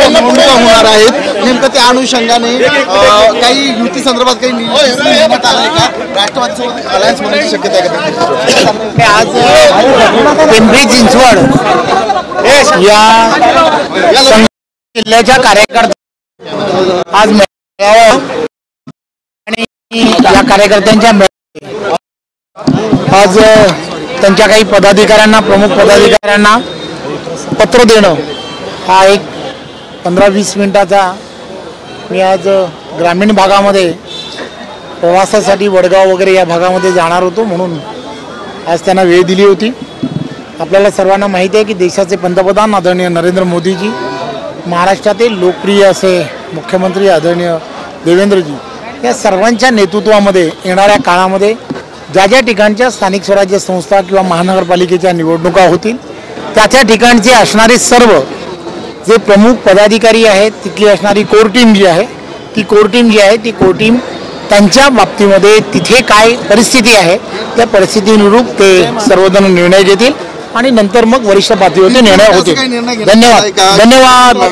विधानसभा निवडणुका होणार आहेत, नेमकं त्या अनुषंगाने काही युती संदर्भात काही निर्णय आलाय का? राष्ट्रवादीसोबत अलायन्स होण्याची शक्यता आहे का? आज पिंपरी चिंचवड या जिल्ह्याच्या कार्यकर्त्या आज आणि या कार्यकर्त्यांच्या आज त्यांच्या काही पदाधिकाऱ्यांना, प्रमुख पदाधिकाऱ्यांना पत्र देणं हा एक 15-20 मिनिटाचा मी आज ग्रामीण भागामध्ये प्रवासासाठी वडगाव वगैरे या भागामध्ये जाणार होतो, म्हणून आज त्यांना वेळ दिली होती. आपल्याला सर्वांना माहिती आहे की देशाचे पंतप्रधान आदरणीय नरेंद्र मोदीजी, महाराष्ट्रातील लोकप्रिय असे मुख्यमंत्री आदरणीय देवेंद्रजी, या सर्वांच्या नेतृत्वामध्ये येणाऱ्या काळामध्ये ज्या ज्या ठिकाणच्या स्थानिक स्वराज्य संस्था किंवा महानगरपालिकेच्या निवडणुका होतील त्या ठिकाणचे असणारे सर्व जे प्रमुख पदाधिकारी आहेत, तिथली असणारी कोर टीम जी आहे, ती कोर टीम त्यांच्या बाबतीमध्ये तिथे काय परिस्थिती आहे त्या परिस्थितीनुरूप ते सर्वजण निर्णय घेतील आणि नंतर मग वरिष्ठ पातळीवरती निर्णय होतील. धन्यवाद.